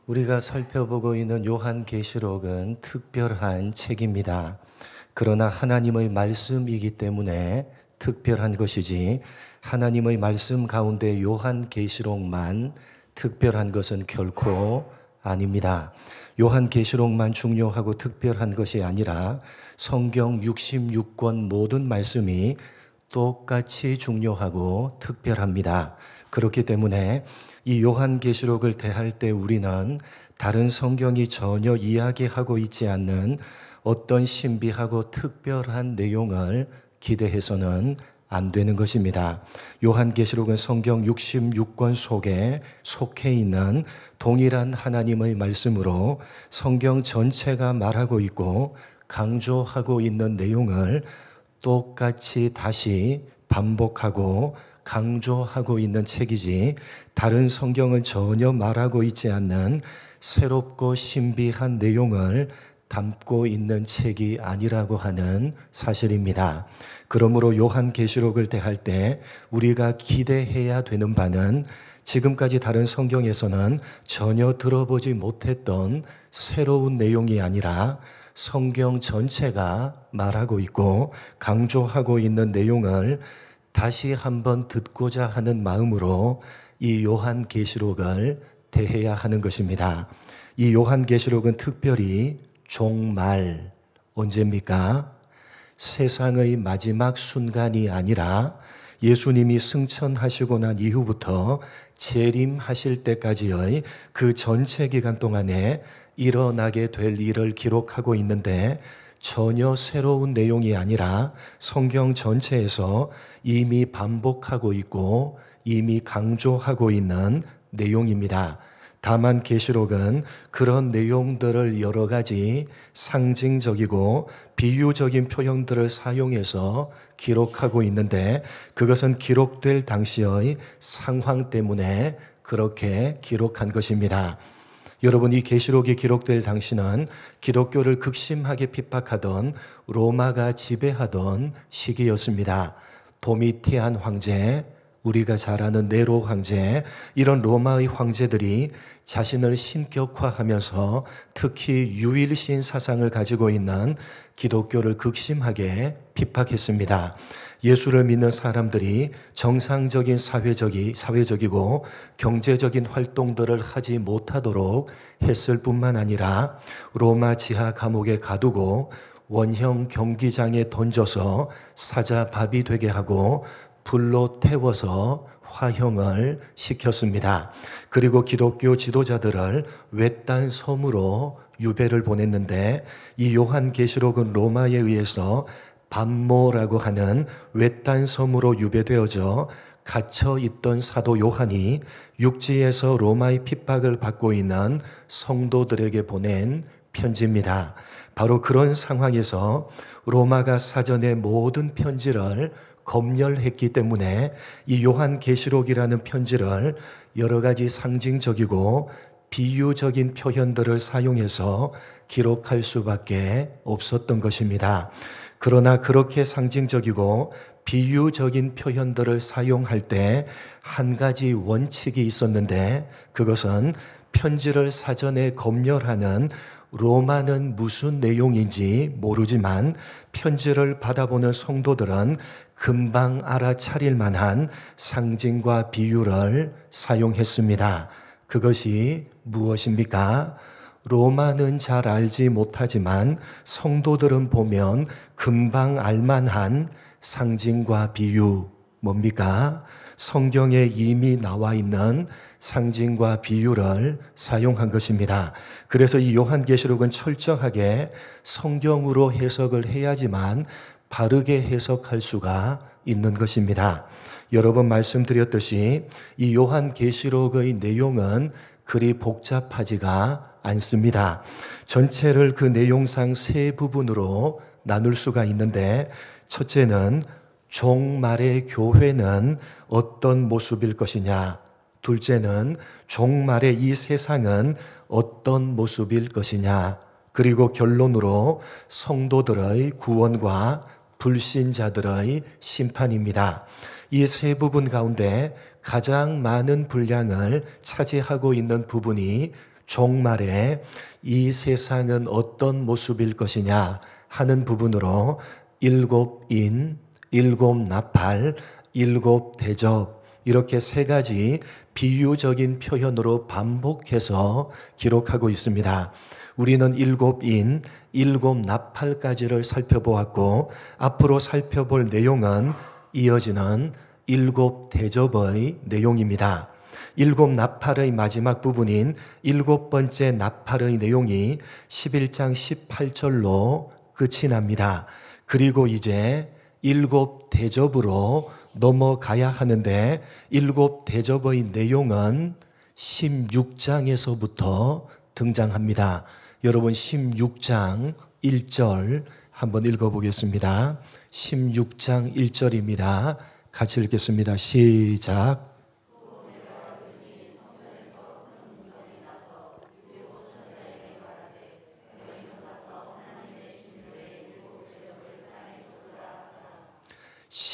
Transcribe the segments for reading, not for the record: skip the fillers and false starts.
우리가 살펴보고 있는 요한계시록은 특별한 책입니다. 그러나 하나님의 말씀이기 때문에 특별한 것이지 하나님의 말씀 가운데 요한계시록만 특별한 것은 결코 아닙니다. 요한계시록만 중요하고 특별한 것이 아니라 성경 66권 모든 말씀이 똑같이 중요하고 특별합니다. 그렇기 때문에 이 요한계시록을 대할 때 우리는 다른 성경이 전혀 이야기하고 있지 않는 어떤 신비하고 특별한 내용을 기대해서는 안 되는 것입니다. 요한계시록은 성경 66권 속에 속해 있는 동일한 하나님의 말씀으로 성경 전체가 말하고 있고 강조하고 있는 내용을 똑같이 다시 반복하고 강조하고 있는 책이지 다른 성경은 전혀 말하고 있지 않는 새롭고 신비한 내용을 담고 있는 책이 아니라고 하는 사실입니다. 그러므로 요한계시록을 대할 때 우리가 기대해야 되는 바는 지금까지 다른 성경에서는 전혀 들어보지 못했던 새로운 내용이 아니라 성경 전체가 말하고 있고 강조하고 있는 내용을 다시 한번 듣고자 하는 마음으로 이 요한계시록을 대해야 하는 것입니다. 이 요한계시록은 특별히 종말, 언제입니까? 세상의 마지막 순간이 아니라 예수님이 승천하시고 난 이후부터 재림하실 때까지의 그 전체 기간 동안에 일어나게 될 일을 기록하고 있는데 전혀 새로운 내용이 아니라 성경 전체에서 이미 반복하고 있고 이미 강조하고 있는 내용입니다. 다만 계시록은 그런 내용들을 여러 가지 상징적이고 비유적인 표현들을 사용해서 기록하고 있는데 그것은 기록될 당시의 상황 때문에 그렇게 기록한 것입니다. 여러분, 이 계시록이 기록될 당시는 기독교를 극심하게 핍박하던 로마가 지배하던 시기였습니다. 도미티안 황제, 우리가 잘 아는 네로 황제, 이런 로마의 황제들이 자신을 신격화하면서 특히 유일신 사상을 가지고 있는 기독교를 극심하게 핍박했습니다. 예수를 믿는 사람들이 정상적인 사회적이고 경제적인 활동들을 하지 못하도록 했을 뿐만 아니라 로마 지하 감옥에 가두고 원형 경기장에 던져서 사자밥이 되게 하고 불로 태워서 화형을 시켰습니다. 그리고 기독교 지도자들을 외딴 섬으로 유배를 보냈는데 이 요한계시록은 로마에 의해서 반모라고 하는 외딴 섬으로 유배되어져 갇혀 있던 사도 요한이 육지에서 로마의 핍박을 받고 있는 성도들에게 보낸 편지입니다. 바로 그런 상황에서 로마가 사전에 모든 편지를 검열했기 때문에 이 요한계시록이라는 편지를 여러 가지 상징적이고 비유적인 표현들을 사용해서 기록할 수밖에 없었던 것입니다. 그러나 그렇게 상징적이고 비유적인 표현들을 사용할 때 한 가지 원칙이 있었는데 그것은 편지를 사전에 검열하는 로마는 무슨 내용인지 모르지만 편지를 받아보는 성도들은 금방 알아차릴 만한 상징과 비유를 사용했습니다. 그것이 무엇입니까? 로마는 잘 알지 못하지만 성도들은 보면 금방 알만한 상징과 비유, 뭡니까? 성경에 이미 나와 있는 상징과 비유를 사용한 것입니다. 그래서 이 요한계시록은 철저하게 성경으로 해석을 해야지만 바르게 해석할 수가 있는 것입니다. 여러 번 말씀드렸듯이 이 요한계시록의 내용은 그리 복잡하지가 않습니다. 전체를 그 내용상 세 부분으로 나눌 수가 있는데 첫째는 종말의 교회는 어떤 모습일 것이냐, 둘째는 종말의 이 세상은 어떤 모습일 것이냐, 그리고 결론으로 성도들의 구원과 불신자들의 심판입니다. 이 세 부분 가운데 가장 많은 분량을 차지하고 있는 부분이 종말에 이 세상은 어떤 모습일 것이냐 하는 부분으로 일곱 인, 일곱 나팔, 일곱 대접 이렇게 세 가지 비유적인 표현으로 반복해서 기록하고 있습니다. 우리는 일곱 인, 일곱 나팔까지를 살펴보았고 앞으로 살펴볼 내용은 이어지는 일곱 대접의 내용입니다. 일곱 나팔의 마지막 부분인 일곱 번째 나팔의 내용이 11장 18절로 끝이 납니다. 그리고 이제 일곱 대접으로 넘어가야 하는데 일곱 대접의 내용은 16장에서부터 등장합니다. 여러분 16장 1절 한번 읽어보겠습니다. 16장 1절입니다. 같이 읽겠습니다. 시작.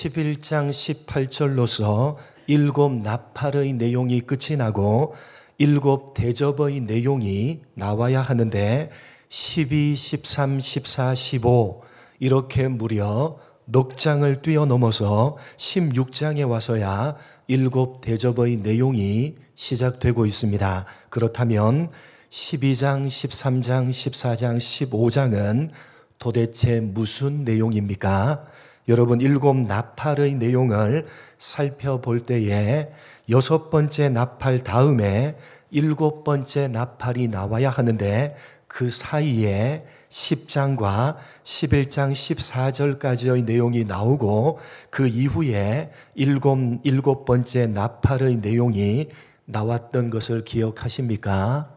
11장 18절로서 일곱 나팔의 내용이 끝이 나고 일곱 대접의 내용이 나와야 하는데 12, 13, 14, 15 이렇게 무려 넉 장을 뛰어넘어서 16장에 와서야 일곱 대접의 내용이 시작되고 있습니다. 그렇다면 12장, 13장, 14장, 15장은 도대체 무슨 내용입니까? 여러분 일곱 나팔의 내용을 살펴볼 때에 여섯 번째 나팔 다음에 일곱 번째 나팔이 나와야 하는데 그 사이에 10장과 11장 14절까지의 내용이 나오고 그 이후에 일곱 번째 나팔의 내용이 나왔던 것을 기억하십니까?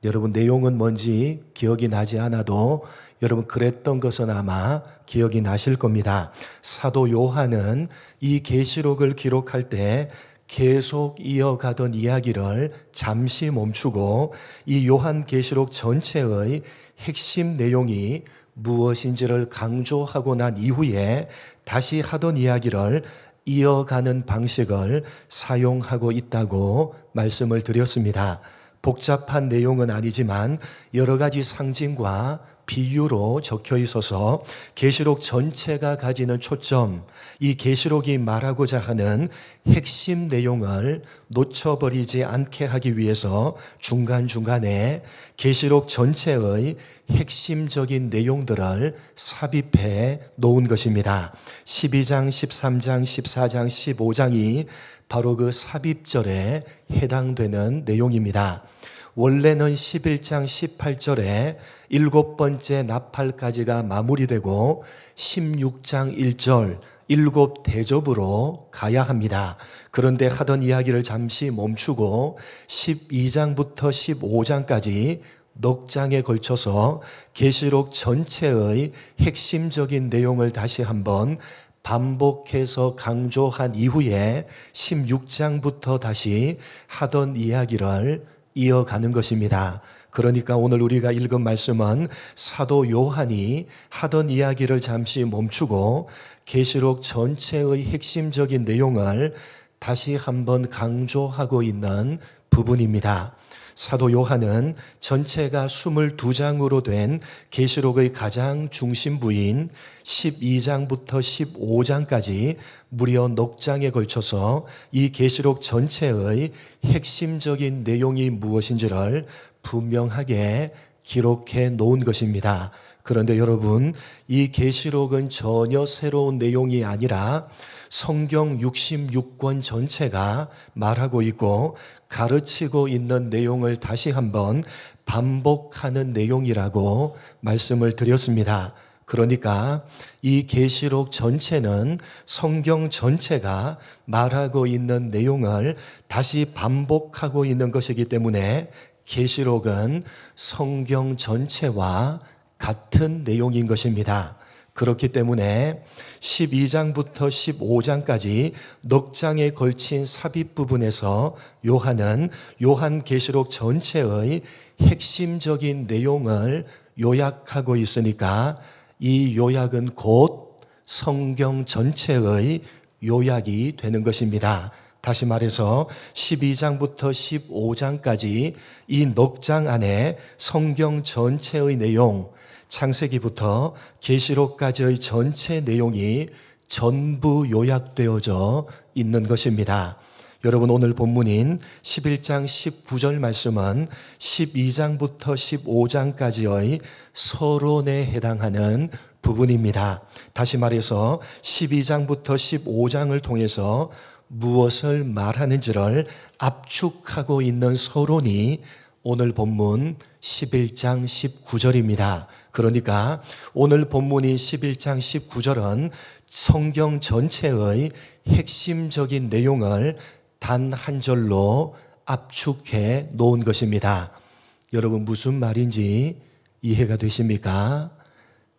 여러분 내용은 뭔지 기억이 나지 않아도 여러분 그랬던 것은 아마 기억이 나실 겁니다. 사도 요한은 이 계시록을 기록할 때 계속 이어가던 이야기를 잠시 멈추고 이 요한계시록 전체의 핵심 내용이 무엇인지를 강조하고 난 이후에 다시 하던 이야기를 이어가는 방식을 사용하고 있다고 말씀을 드렸습니다. 복잡한 내용은 아니지만 여러 가지 상징과 비유로 적혀 있어서 계시록 전체가 가지는 초점, 이 계시록이 말하고자 하는 핵심 내용을 놓쳐버리지 않게 하기 위해서 중간중간에 계시록 전체의 핵심적인 내용들을 삽입해 놓은 것입니다. 12장, 13장, 14장, 15장이 바로 그 삽입절에 해당되는 내용입니다. 원래는 11장 18절에 일곱 번째 나팔까지가 마무리되고 16장 1절 일곱 대접으로 가야 합니다. 그런데 하던 이야기를 잠시 멈추고 12장부터 15장까지 넉 장에 걸쳐서 계시록 전체의 핵심적인 내용을 다시 한번 반복해서 강조한 이후에 16장부터 다시 하던 이야기를 이어가는 것입니다. 그러니까 오늘 우리가 읽은 말씀은 사도 요한이 하던 이야기를 잠시 멈추고 계시록 전체의 핵심적인 내용을 다시 한번 강조하고 있는 부분입니다. 사도 요한은 전체가 22장으로 된 계시록의 가장 중심부인 12장부터 15장까지 무려 넉 장에 걸쳐서 이 계시록 전체의 핵심적인 내용이 무엇인지를 분명하게 기록해 놓은 것입니다. 그런데 여러분, 이 계시록은 전혀 새로운 내용이 아니라 성경 66권 전체가 말하고 있고 가르치고 있는 내용을 다시 한번 반복하는 내용이라고 말씀을 드렸습니다. 그러니까 이 계시록 전체는 성경 전체가 말하고 있는 내용을 다시 반복하고 있는 것이기 때문에 계시록은 성경 전체와 같은 내용인 것입니다. 그렇기 때문에 12장부터 15장까지 넉 장에 걸친 삽입 부분에서 요한은 요한계시록 전체의 핵심적인 내용을 요약하고 있으니까 이 요약은 곧 성경 전체의 요약이 되는 것입니다. 다시 말해서 12장부터 15장까지 이 넉장 안에 성경 전체의 내용, 창세기부터 계시록까지의 전체 내용이 전부 요약되어져 있는 것입니다. 여러분, 오늘 본문인 11장 19절 말씀은 12장부터 15장까지의 서론에 해당하는 부분입니다. 다시 말해서 12장부터 15장을 통해서 무엇을 말하는지를 압축하고 있는 서론이 오늘 본문 11장 19절입니다. 그러니까 오늘 본문인 11장 19절은 성경 전체의 핵심적인 내용을 단 한 절로 압축해 놓은 것입니다. 여러분, 무슨 말인지 이해가 되십니까?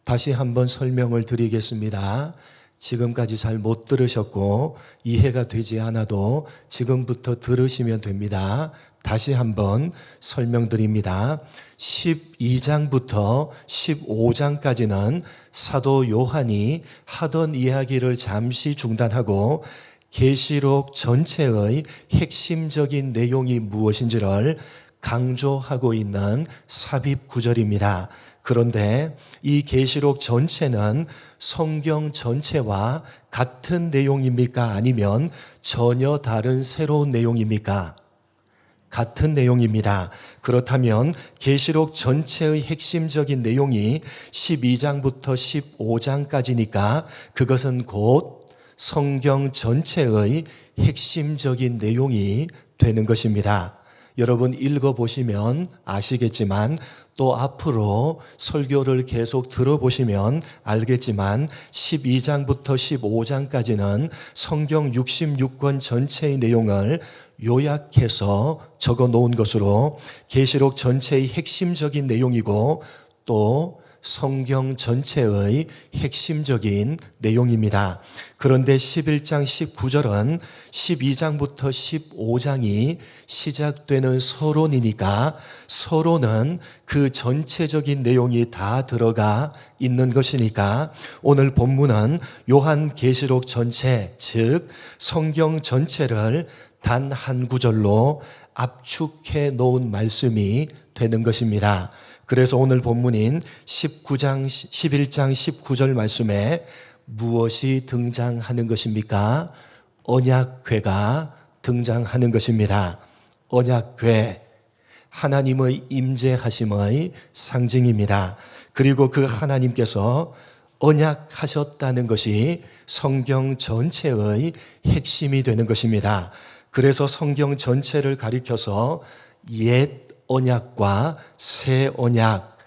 다시 한번 설명을 드리겠습니다. 지금까지 잘 못 들으셨고 이해가 되지 않아도 지금부터 들으시면 됩니다. 다시 한번 설명드립니다. 12장부터 15장까지는 사도 요한이 하던 이야기를 잠시 중단하고 계시록 전체의 핵심적인 내용이 무엇인지를 강조하고 있는 삽입 구절입니다. 그런데 이 계시록 전체는 성경 전체와 같은 내용입니까? 아니면 전혀 다른 새로운 내용입니까? 같은 내용입니다. 그렇다면 계시록 전체의 핵심적인 내용이 12장부터 15장까지니까 그것은 곧 성경 전체의 핵심적인 내용이 되는 것입니다. 여러분, 읽어보시면 아시겠지만 또 앞으로 설교를 계속 들어보시면 알겠지만 12장부터 15장까지는 성경 66권 전체의 내용을 요약해서 적어 놓은 것으로 계시록 전체의 핵심적인 내용이고 또 성경 전체의 핵심적인 내용입니다. 그런데 11장 19절은 12장부터 15장이 시작되는 서론이니까 서론은 그 전체적인 내용이 다 들어가 있는 것이니까 오늘 본문은 요한계시록 전체, 즉 성경 전체를 단 한 구절로 압축해 놓은 말씀이 되는 것입니다. 그래서 오늘 본문인 11장 19절 말씀에 무엇이 등장하는 것입니까? 언약궤가 등장하는 것입니다. 언약궤, 하나님의 임재하심의 상징입니다. 그리고 그 하나님께서 언약하셨다는 것이 성경 전체의 핵심이 되는 것입니다. 그래서 성경 전체를 가리켜서 옛 언약과 새 언약,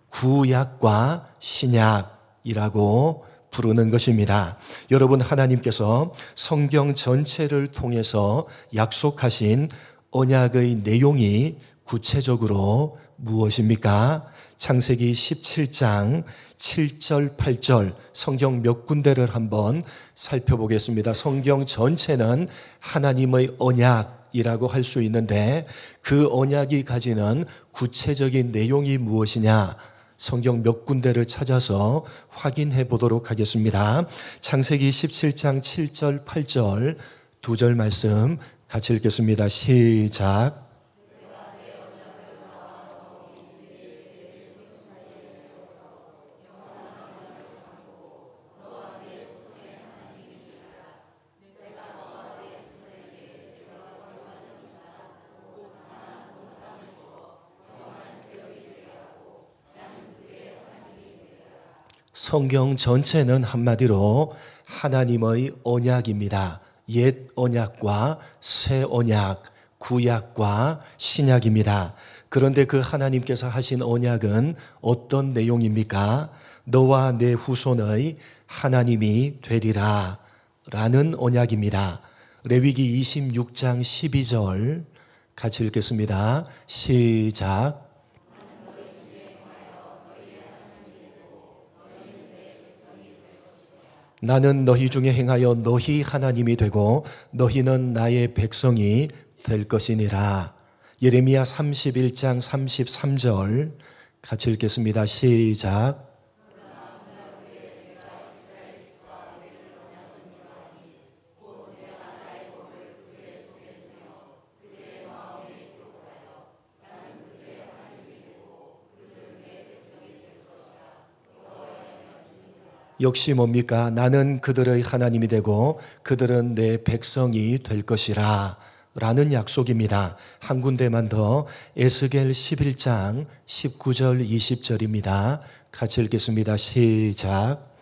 구약과 신약이라고 부르는 것입니다. 여러분, 하나님께서 성경 전체를 통해서 약속하신 언약의 내용이 구체적으로 무엇입니까? 창세기 17장 7절, 8절 성경 몇 군데를 한번 살펴보겠습니다. 성경 전체는 하나님의 언약이라고 할 수 있는데 그 언약이 가지는 구체적인 내용이 무엇이냐? 성경 몇 군데를 찾아서 확인해 보도록 하겠습니다. 창세기 17장 7절, 8절 두 절 말씀 같이 읽겠습니다. 시작. 성경 전체는 한마디로 하나님의 언약입니다. 옛 언약과 새 언약, 구약과 신약입니다. 그런데 그 하나님께서 하신 언약은 어떤 내용입니까? 너와 내 후손의 하나님이 되리라 라는 언약입니다. 레위기 26장 12절 같이 읽겠습니다. 시작. 나는 너희 중에 행하여 너희 하나님이 되고 너희는 나의 백성이 될 것이니라. 예레미야 31장 33절 같이 읽겠습니다. 시작. 역시 뭡니까? 나는 그들의 하나님이 되고 그들은 내 백성이 될 것이라 라는 약속입니다. 한 군데만 더, 에스겔 11장 19절 20절입니다. 같이 읽겠습니다. 시작.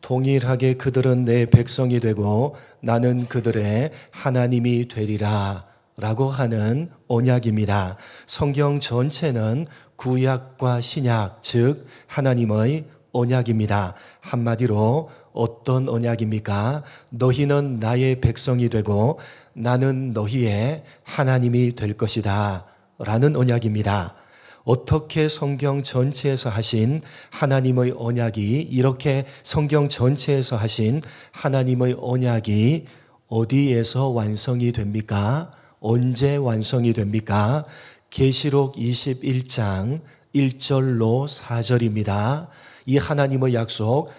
동일하게 그들은 내 백성이 되고 나는 그들의 하나님이 되리라 라고 하는 언약입니다. 성경 전체는 구약과 신약, 즉 하나님의 언약입니다. 한마디로 어떤 언약입니까? 너희는 나의 백성이 되고 나는 너희의 하나님이 될 것이다 라는 언약입니다. 어떻게 성경 전체에서 하신 하나님의 언약이, 이렇게 성경 전체에서 하신 하나님의 언약이 어디에서 완성이 됩니까? 언제 완성이 됩니까? 계시록 21장 1절로 4절입니다. 이 하나님의 약속,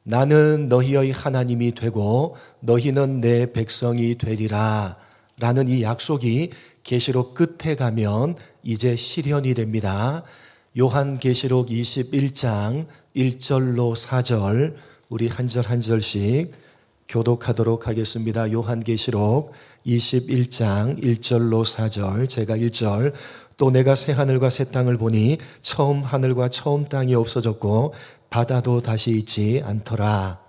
나는 너희의 하나님이 되고 너희는 내 백성이 되리라 라는 이 약속이 계시록 끝에 가면 이제 실현이 됩니다. 요한계시록 21장 1절로 4절 우리 한 절 한 절씩 교독하도록 하겠습니다. 요한계시록 21장 1절로 4절, 제가 1절, 또 내가 새 하늘과 새 땅을 보니 처음 하늘과 처음 땅이 없어졌고 바다도 다시 있지 않더라.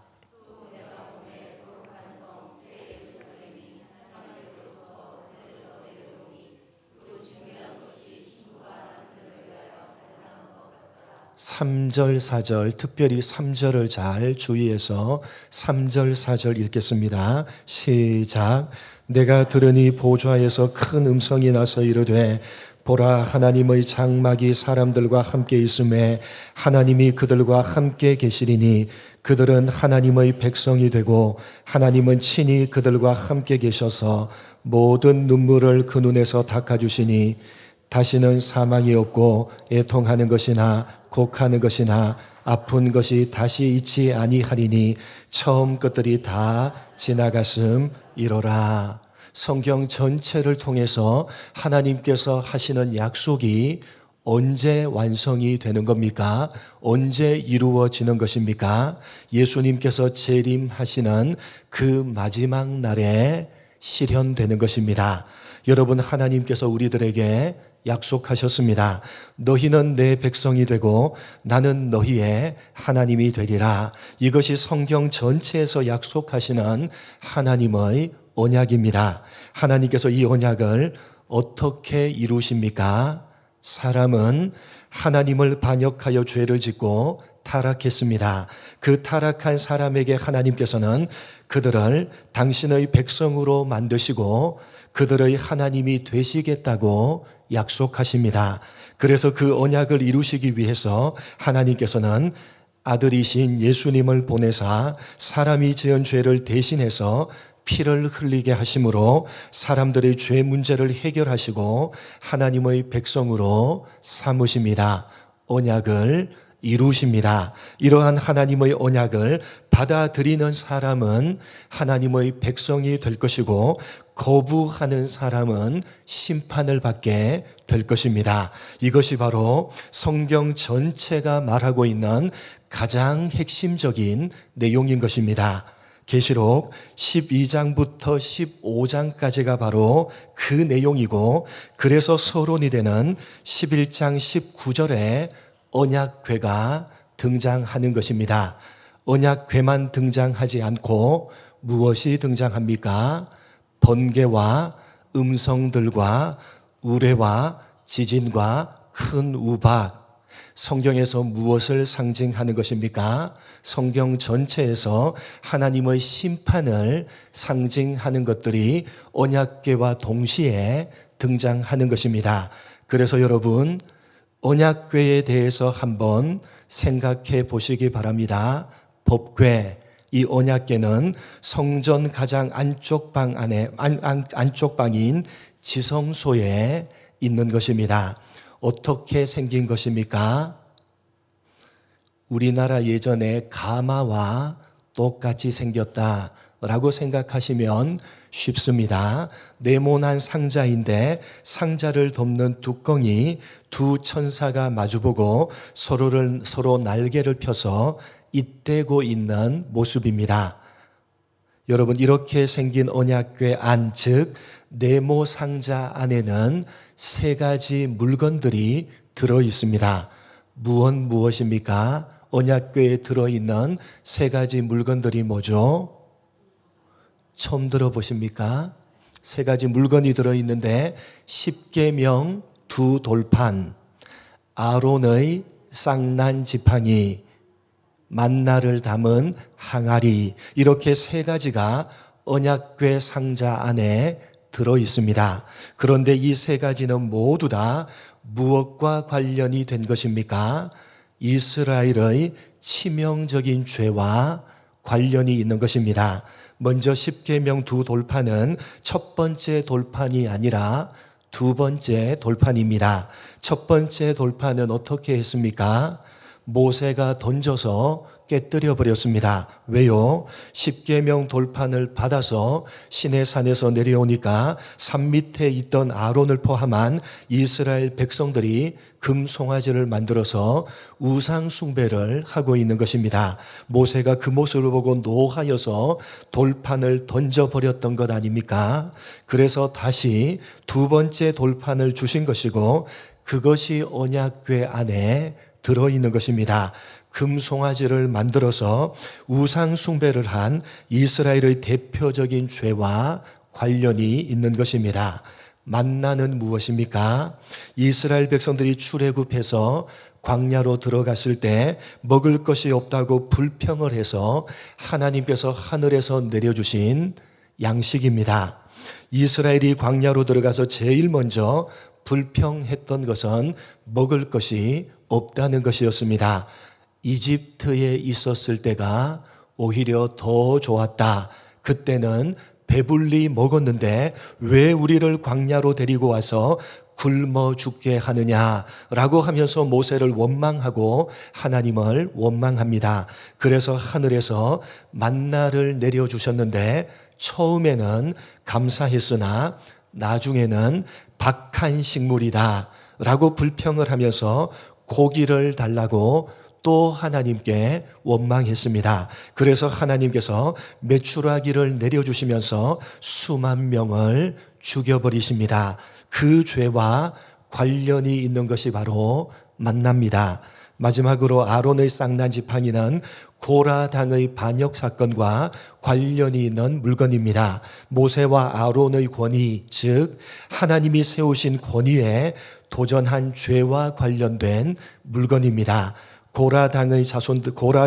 3절, 4절, 특별히 3절을 잘 주의해서 3절, 4절 읽겠습니다. 시작. 내가 들으니 보좌에서 큰 음성이 나서 이르되 보라, 하나님의 장막이 사람들과 함께 있음에 하나님이 그들과 함께 계시리니 그들은 하나님의 백성이 되고 하나님은 친히 그들과 함께 계셔서 모든 눈물을 그 눈에서 닦아주시니 다시는 사망이 없고 애통하는 것이나 곡하는 것이나 아픈 것이 다시 있지 아니하리니 처음 것들이 다 지나갔음이로라. 성경 전체를 통해서 하나님께서 하시는 약속이 언제 완성이 되는 겁니까? 언제 이루어지는 것입니까? 예수님께서 재림하시는 그 마지막 날에 실현되는 것입니다. 여러분, 하나님께서 우리들에게 약속하셨습니다. 너희는 내 백성이 되고 나는 너희의 하나님이 되리라. 이것이 성경 전체에서 약속하시는 하나님의 언약입니다. 하나님께서 이 언약을 어떻게 이루십니까? 사람은 하나님을 반역하여 죄를 짓고 타락했습니다. 그 타락한 사람에게 하나님께서는 그들을 당신의 백성으로 만드시고 그들의 하나님이 되시겠다고 약속하십니다. 그래서 그 언약을 이루시기 위해서 하나님께서는 아들이신 예수님을 보내사 사람이 지은 죄를 대신해서 피를 흘리게 하심으로 사람들의 죄 문제를 해결하시고 하나님의 백성으로 삼으십니다. 언약을 이루십니다. 이러한 하나님의 언약을 받아들이는 사람은 하나님의 백성이 될 것이고 거부하는 사람은 심판을 받게 될 것입니다. 이것이 바로 성경 전체가 말하고 있는 가장 핵심적인 내용인 것입니다. 계시록 12장부터 15장까지가 바로 그 내용이고, 그래서 서론이 되는 11장 19절에 언약궤가 등장하는 것입니다. 언약궤만 등장하지 않고 무엇이 등장합니까? 번개와 음성들과 우레와 지진과 큰 우박. 성경에서 무엇을 상징하는 것입니까? 성경 전체에서 하나님의 심판을 상징하는 것들이 언약궤와 동시에 등장하는 것입니다. 그래서 여러분, 언약궤에 대해서 한번 생각해 보시기 바랍니다. 법궤, 이 언약궤는 성전 가장 안쪽 방 안에 안쪽 방인 지성소에 있는 것입니다. 어떻게 생긴 것입니까? 우리나라 예전에 가마와 똑같이 생겼다라고 생각하시면 쉽습니다. 네모난 상자인데 상자를 덮는 뚜껑이 두 천사가 마주보고 서로 날개를 펴서 잇대고 있는 모습입니다. 여러분, 이렇게 생긴 언약궤 안, 즉 네모 상자 안에는 세 가지 물건들이 들어 있습니다. 무엇입니까? 언약궤에 들어있는 세 가지 물건들이 뭐죠? 처음 들어보십니까? 세 가지 물건이 들어있는데 십계명 두 돌판, 아론의 쌍난 지팡이, 만나를 담은 항아리, 이렇게 세 가지가 언약궤 상자 안에 들어 있습니다. 그런데 이 세 가지는 모두 다 무엇과 관련이 된 것입니까? 이스라엘의 치명적인 죄와 관련이 있는 것입니다. 먼저 십계명 두 돌판은 첫 번째 돌판이 아니라 두 번째 돌판입니다. 첫 번째 돌판은 어떻게 했습니까? 모세가 던져서 깨뜨려 버렸습니다. 왜요? 십계명 돌판을 받아서 시내산에서 내려오니까 산 밑에 있던 아론을 포함한 이스라엘 백성들이 금송아지를 만들어서 우상 숭배를 하고 있는 것입니다. 모세가 그 모습을 보고 노하여서 돌판을 던져버렸던 것 아닙니까? 그래서 다시 두 번째 돌판을 주신 것이고, 그것이 언약궤 안에 들어있는 것입니다. 금송아지를 만들어서 우상 숭배를 한 이스라엘의 대표적인 죄와 관련이 있는 것입니다. 만나는 무엇입니까? 이스라엘 백성들이 출애굽해서 광야로 들어갔을 때 먹을 것이 없다고 불평을 해서 하나님께서 하늘에서 내려주신 양식입니다. 이스라엘이 광야로 들어가서 제일 먼저 불평했던 것은 먹을 것이 없다는 것이었습니다. 이집트에 있었을 때가 오히려 더 좋았다. 그때는 배불리 먹었는데 왜 우리를 광야로 데리고 와서 굶어 죽게 하느냐라고 하면서 모세를 원망하고 하나님을 원망합니다. 그래서 하늘에서 만나를 내려주셨는데 처음에는 감사했으나 나중에는 박한 식물이다 라고 불평을 하면서 고기를 달라고 또 하나님께 원망했습니다. 그래서 하나님께서 메추라기를 내려주시면서 수만 명을 죽여버리십니다. 그 죄와 관련이 있는 것이 바로 만납니다. 마지막으로 아론의 쌍난 지팡이는 고라 당의 반역 사건과 관련이 있는 물건입니다. 모세와 아론의 권위, 즉 하나님이 세우신 권위에 도전한 죄와 관련된 물건입니다. 고라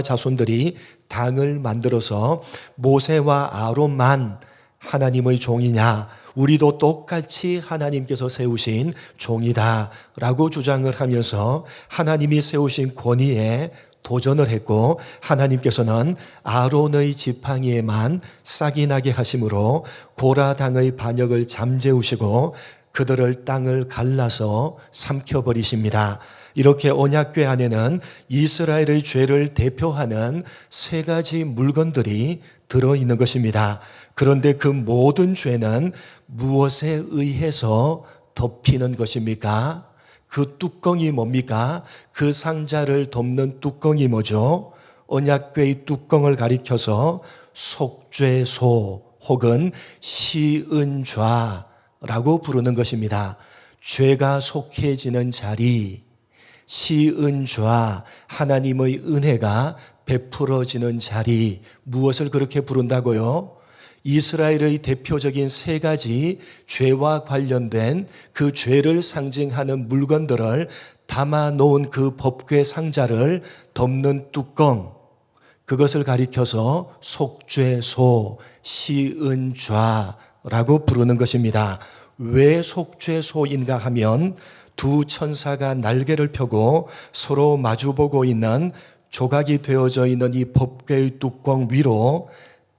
자손들이 당을 만들어서 모세와 아론만 하나님의 종이냐, 우리도 똑같이 하나님께서 세우신 종이다 라고 주장을 하면서 하나님이 세우신 권위에 도전을 했고, 하나님께서는 아론의 지팡이에만 싹이 나게 하심으로 고라 당의 반역을 잠재우시고 그들을 땅을 갈라서 삼켜버리십니다. 이렇게 언약궤 안에는 이스라엘의 죄를 대표하는 세 가지 물건들이 들어있는 것입니다. 그런데 그 모든 죄는 무엇에 의해서 덮이는 것입니까? 그 뚜껑이 뭡니까? 그 상자를 덮는 뚜껑이 뭐죠? 언약궤의 뚜껑을 가리켜서 속죄소 혹은 시은좌라고 부르는 것입니다. 죄가 속해지는 자리, 시은좌, 하나님의 은혜가 베풀어지는 자리, 무엇을 그렇게 부른다고요? 이스라엘의 대표적인 세 가지 죄와 관련된 그 죄를 상징하는 물건들을 담아 놓은 그 법궤 상자를 덮는 뚜껑, 그것을 가리켜서 속죄소, 시은좌라고 부르는 것입니다. 왜 속죄소인가 하면 두 천사가 날개를 펴고 서로 마주보고 있는 조각이 되어져 있는 이 법궤의 뚜껑 위로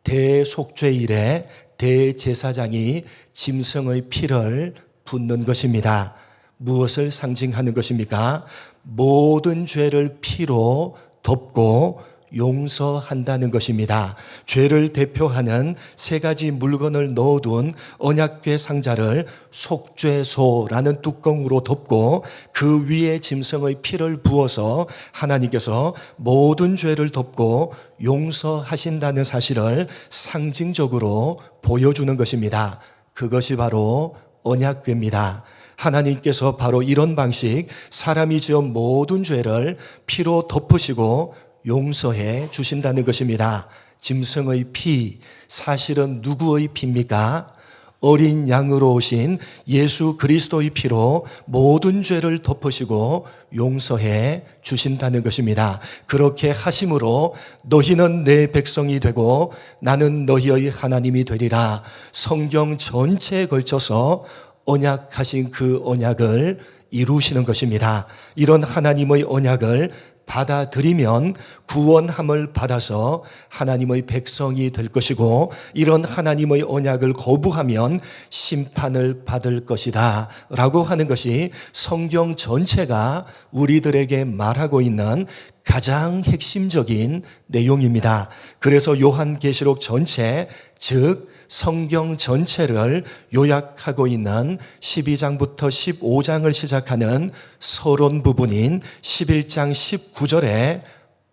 대속죄일에 대제사장이 짐승의 피를 붓는 것입니다. 무엇을 상징하는 것입니까? 모든 죄를 피로 덮고 용서한다는 것입니다. 죄를 대표하는 세 가지 물건을 넣어둔 언약궤 상자를 속죄소라는 뚜껑으로 덮고 그 위에 짐승의 피를 부어서 하나님께서 모든 죄를 덮고 용서하신다는 사실을 상징적으로 보여주는 것입니다. 그것이 바로 언약궤입니다. 하나님께서 바로 이런 방식, 사람이 지은 모든 죄를 피로 덮으시고 용서해 주신다는 것입니다. 짐승의 피, 사실은 누구의 피입니까? 어린 양으로 오신 예수 그리스도의 피로 모든 죄를 덮으시고 용서해 주신다는 것입니다. 그렇게 하심으로 너희는 내 백성이 되고 나는 너희의 하나님이 되리라. 성경 전체에 걸쳐서 언약하신 그 언약을 이루시는 것입니다. 이런 하나님의 언약을 받아들이면 구원함을 받아서 하나님의 백성이 될 것이고, 이런 하나님의 언약을 거부하면 심판을 받을 것이다 라고 하는 것이 성경 전체가 우리들에게 말하고 있는 가장 핵심적인 내용입니다. 그래서 요한계시록 전체, 즉 성경 전체를 요약하고 있는 12장부터 15장을 시작하는 서론 부분인 11장 19절에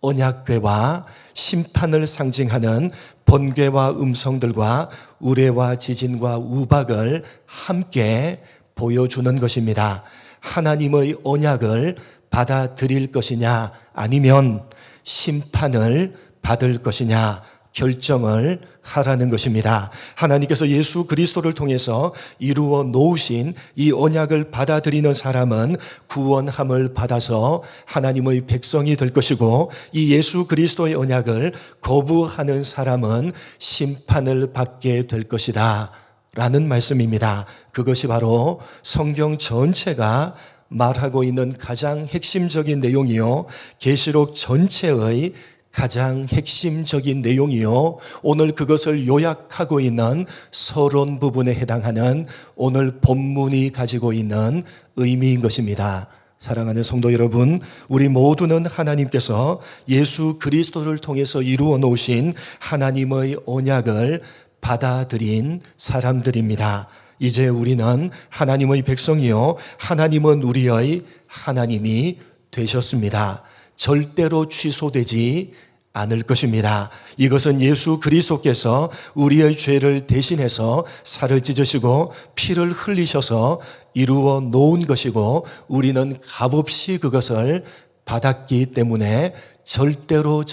언약궤와 심판을 상징하는 번개와 음성들과 우레와 지진과 우박을 함께 보여주는 것입니다. 하나님의 언약을 받아들일 것이냐 아니면 심판을 받을 것이냐 결정을 하라는 것입니다. 하나님께서 예수 그리스도를 통해서 이루어 놓으신 이 언약을 받아들이는 사람은 구원함을 받아서 하나님의 백성이 될 것이고, 이 예수 그리스도의 언약을 거부하는 사람은 심판을 받게 될 것이다 라는 말씀입니다. 그것이 바로 성경 전체가 말하고 있는 가장 핵심적인 내용이요, 계시록 전체의 가장 핵심적인 내용이요, 오늘 그것을 요약하고 있는 서론 부분에 해당하는 오늘 본문이 가지고 있는 의미인 것입니다. 사랑하는 성도 여러분, 우리 모두는 하나님께서 예수 그리스도를 통해서 이루어 놓으신 하나님의 언약을 받아들인 사람들입니다. 이제 우리는 하나님의 백성이요, 하나님은 우리의 하나님이 되셨습니다. 절대로 취소되지 않을 것입니다. 이것은 예수 그리스도께서 우리의 죄를 대신해서 살을 찢으시고 피를 흘리셔서 이루어 놓은 것이고, 우리는 값없이 그것을 받았기 때문에 절대로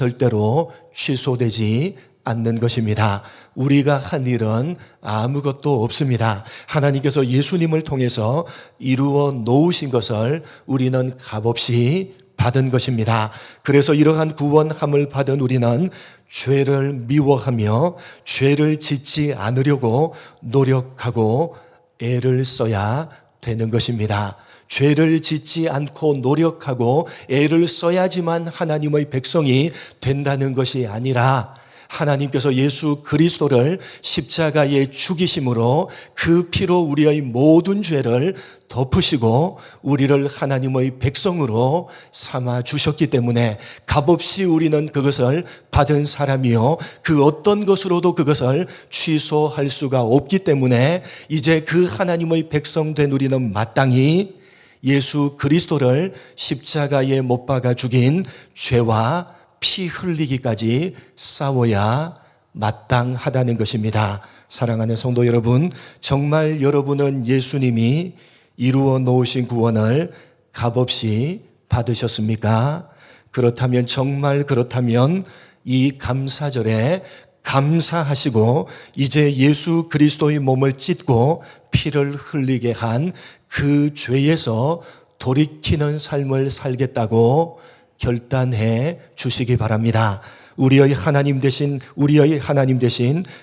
취소되지 않는 것입니다. 우리가 한 일은 아무것도 없습니다. 하나님께서 예수님을 통해서 이루어 놓으신 것을 우리는 값없이 받은 것입니다. 그래서 이러한 구원함을 받은 우리는 죄를 미워하며 죄를 짓지 않으려고 노력하고 애를 써야 되는 것입니다. 죄를 짓지 않고 노력하고 애를 써야지만 하나님의 백성이 된다는 것이 아니라, 하나님께서 예수 그리스도를 십자가에 죽이심으로 그 피로 우리의 모든 죄를 덮으시고 우리를 하나님의 백성으로 삼아 주셨기 때문에 값없이 우리는 그것을 받은 사람이요, 그 어떤 것으로도 그것을 취소할 수가 없기 때문에 이제 그 하나님의 백성 된 우리는 마땅히 예수 그리스도를 십자가에 못 박아 죽인 죄와 피 흘리기까지 싸워야 마땅하다는 것입니다. 사랑하는 성도 여러분, 정말 여러분은 예수님이 이루어 놓으신 구원을 값없이 받으셨습니까? 그렇다면, 정말 그렇다면 이 감사절에 감사하시고 이제 예수 그리스도의 몸을 찢고 피를 흘리게 한 그 죄에서 돌이키는 삶을 살겠다고 결단해 주시기 바랍니다. 우리의 하나님 되신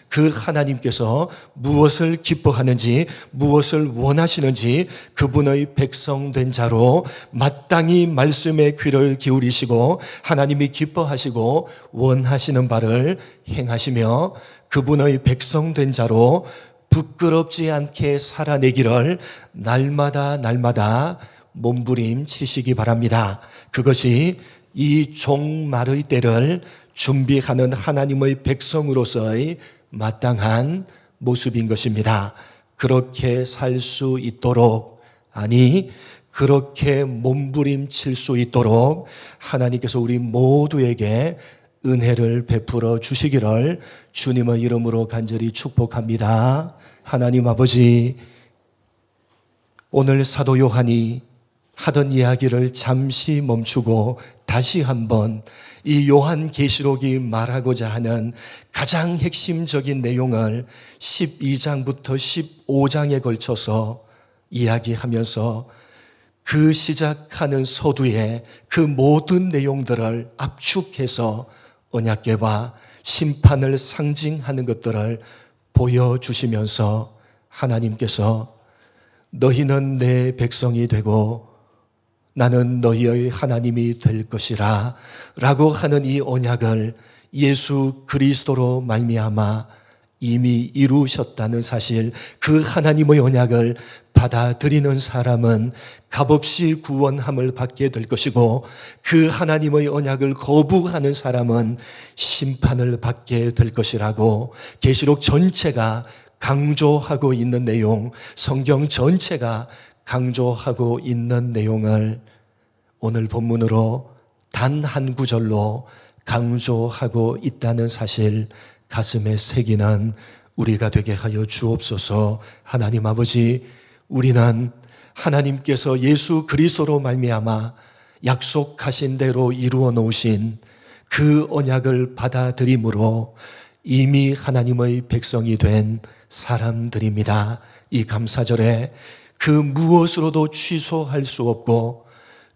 그 하나님께서 무엇을 기뻐하는지, 무엇을 원하시는지 그분의 백성된 자로 마땅히 말씀에 귀를 기울이시고 하나님이 기뻐하시고 원하시는 바를 행하시며 그분의 백성된 자로 부끄럽지 않게 살아내기를 날마다 몸부림치시기 바랍니다. 그것이 이 종말의 때를 준비하는 하나님의 백성으로서의 마땅한 모습인 것입니다. 그렇게 살 수 있도록, 아니 그렇게 몸부림칠 수 있도록 하나님께서 우리 모두에게 은혜를 베풀어 주시기를 주님의 이름으로 간절히 축복합니다. 하나님 아버지, 오늘 사도 요한이 하던 이야기를 잠시 멈추고 다시 한번 이 요한계시록이 말하고자 하는 가장 핵심적인 내용을 12장부터 15장에 걸쳐서 이야기하면서 그 시작하는 서두에 그 모든 내용들을 압축해서 언약궤와 심판을 상징하는 것들을 보여주시면서 하나님께서 너희는 내 백성이 되고 나는 너희의 하나님이 될 것이라 라고 하는 이 언약을 예수 그리스도로 말미암아 이미 이루셨다는 사실, 그 하나님의 언약을 받아들이는 사람은 값없이 구원함을 받게 될 것이고, 그 하나님의 언약을 거부하는 사람은 심판을 받게 될 것이라고 계시록 전체가 강조하고 있는 내용, 성경 전체가 강조하고 있는 내용을 오늘 본문으로 단 한 구절로 강조하고 있다는 사실 가슴에 새기는 우리가 되게 하여 주옵소서. 하나님 아버지, 우리는 하나님께서 예수 그리스도로 말미암아 약속하신 대로 이루어 놓으신 그 언약을 받아들임으로 이미 하나님의 백성이 된 사람들입니다. 이 감사절에 그 무엇으로도 취소할 수 없고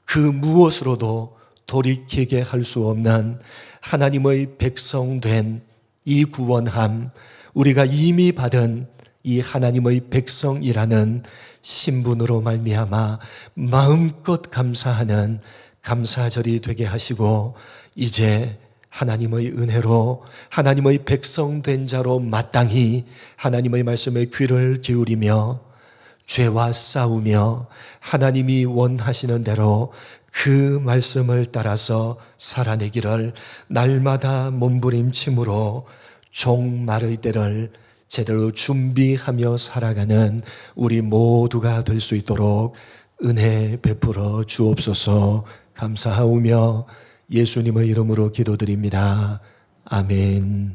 그 무엇으로도 돌이키게 할 수 없는 하나님의 백성된 이 구원함, 우리가 이미 받은 이 하나님의 백성이라는 신분으로 말미암아 마음껏 감사하는 감사절이 되게 하시고, 이제 하나님의 은혜로 하나님의 백성된 자로 마땅히 하나님의 말씀에 귀를 기울이며 죄와 싸우며 하나님이 원하시는 대로 그 말씀을 따라서 살아내기를 날마다 몸부림침으로 종말의 때를 제대로 준비하며 살아가는 우리 모두가 될 수 있도록 은혜 베풀어 주옵소서. 감사하오며 예수님의 이름으로 기도드립니다. 아멘.